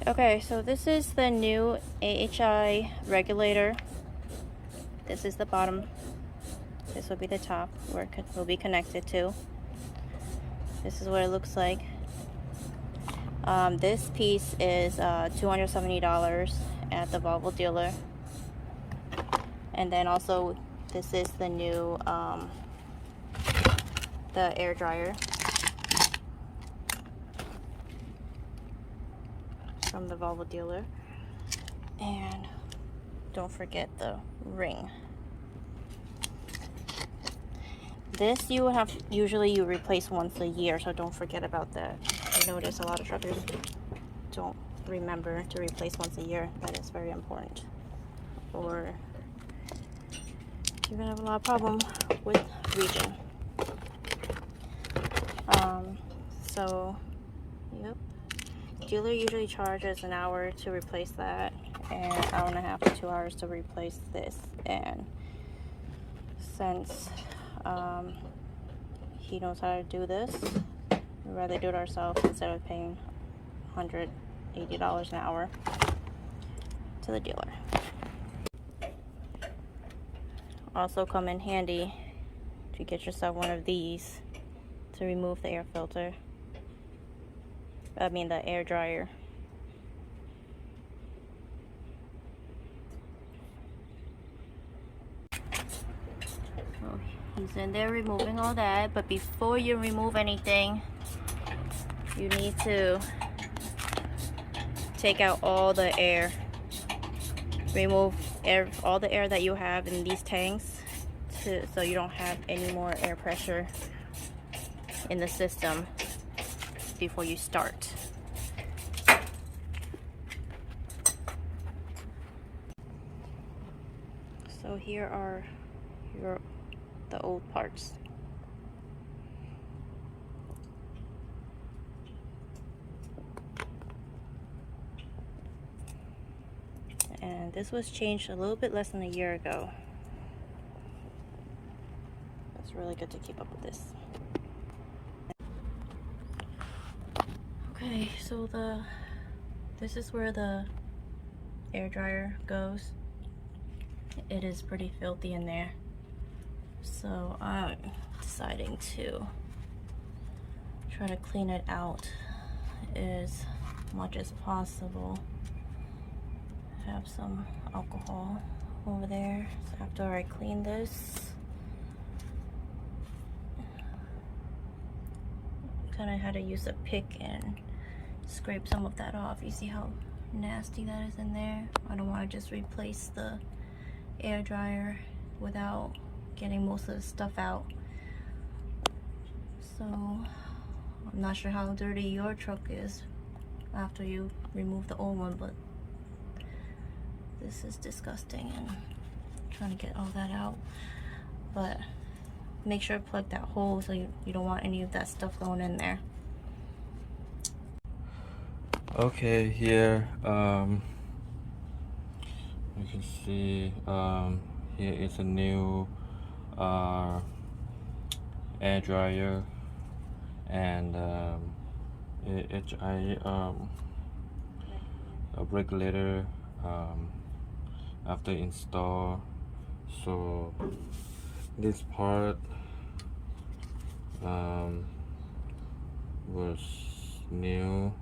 Okay, so this is the new AHI regulator. This is the bottom. This will be the top where it will be connected to. This is what it looks like. This piece is $270 at the Volvo Dealer. And then also, this is the new the air dryer from the Volvo Dealer. And don't forget the ring. This you have usually you replace once a year, so don't forget about that. I notice a lot of truckers don't remember to replace once a year. That is very important, or you're gonna have a lot of problem with region. So yep, dealer usually charges an hour to replace that, and an hour and a half to 2 hours to replace this. And since he knows how to do this, we'd rather do it ourselves instead of paying $180 an hour to the dealer. Also come in handy to get yourself one of these to remove the air filter. I mean the air dryer. So he's in there removing all that, but before you remove anything, you need to take out all the air. Remove all the air that you have in these tanks so you don't have any more air pressure in the system before you start. So here are the old parts. And this was changed a little bit less than a year ago. It's really good to keep up with this. Okay, so this is where the air dryer goes. It is pretty filthy in there, so I'm deciding to try to clean it out as much as possible. Have some alcohol over there. So after I clean this, kind of had to use a pick and scrape some of that off. You see how nasty that is in there? I don't want to just replace the air dryer without getting most of the stuff out. So I'm not sure how dirty your truck is after you remove the old one, but this is disgusting, and I'm trying to get all that out. But make sure to plug that hole, so you don't want any of that stuff going in there. Okay, here you can see here is a new air dryer and AHI a regulator after install. So this part was new,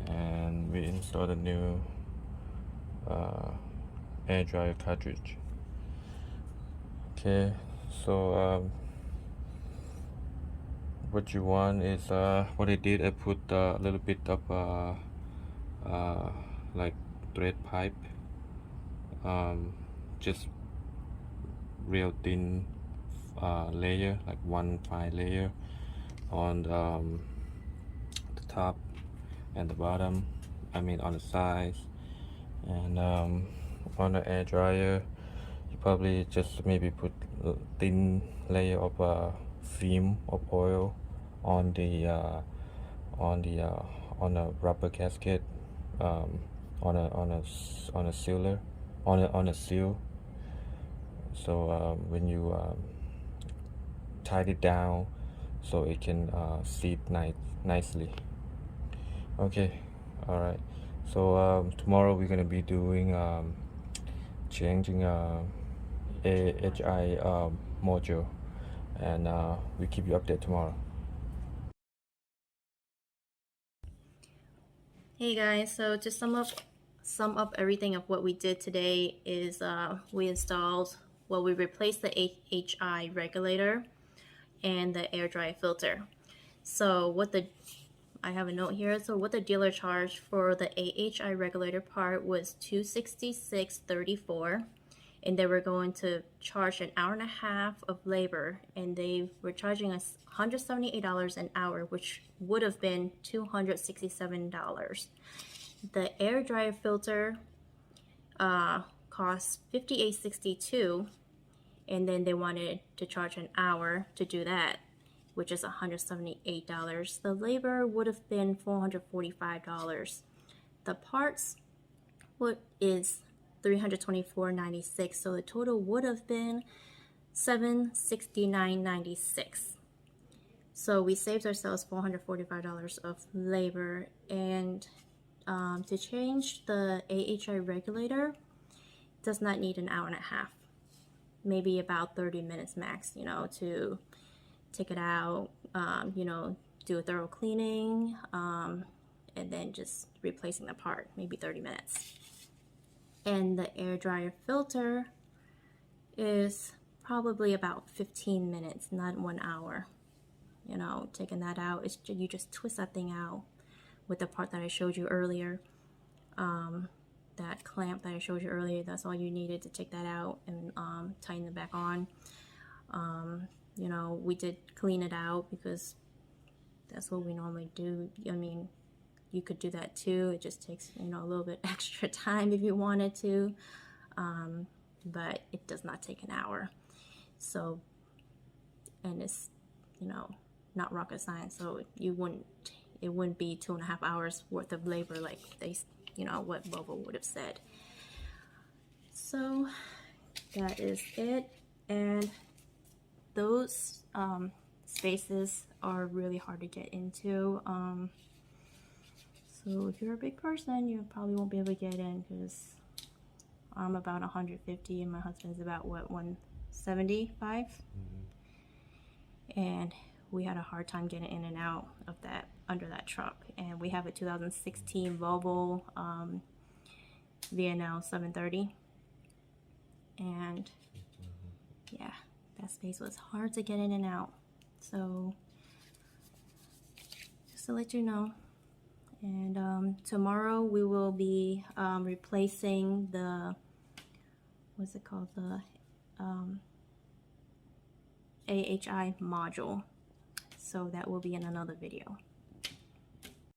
and we installed a new air dryer cartridge. Okay, so what you want is what I did, I put a little bit of like thread pipe, just real thin layer, like 1 fine layer on the top and the bottom, I mean on the sides. And on the air dryer, you probably just maybe put a thin layer of film of oil on the rubber gasket, on a sealer, on a seal. So when you tied it down, so it can seat nicely. Okay, All right. So tomorrow we're gonna be doing changing AHI module, and we keep you updated tomorrow. Hey guys, so to sum up everything of what we did today is we replaced the AHI regulator and the air dry filter. So I have a note here. So what the dealer charged for the AHI regulator part was $266.34, and they were going to charge an hour and a half of labor, and they were charging us $178 an hour, which would have been $267. The air dryer filter cost $58.62, and then they wanted to charge an hour to do that, which is $178. The labor would have been $445. The parts is $324.96, so the total would have been $769.96. So we saved ourselves $445 of labor. And to change the AHI regulator does not need an hour and a half, maybe about 30 minutes max, to take it out, do a thorough cleaning, and then just replacing the part, maybe 30 minutes. And the air dryer filter is probably about 15 minutes, not 1 hour. Taking that out, you just twist that thing out with the part that I showed you earlier. That clamp that I showed you earlier, that's all you needed to take that out and tighten it back on. We did clean it out because that's what we normally do. I mean, you could do that too. It just takes, a little bit extra time if you wanted to. But it does not take an hour. So, and it's, not rocket science. So it wouldn't be 2.5 hours worth of labor like what Volvo would have said. So that is it. And those spaces are really hard to get into. So if you're a big person, you probably won't be able to get in, because I'm about 150 and my husband's about 175. And we had a hard time getting in and out of that, under that truck. And we have a 2016 Volvo VNL 730. And yeah, that space was hard to get in and out. So just to let you know. And tomorrow we will be replacing the, what's it called, the AHI module. So that will be in another video.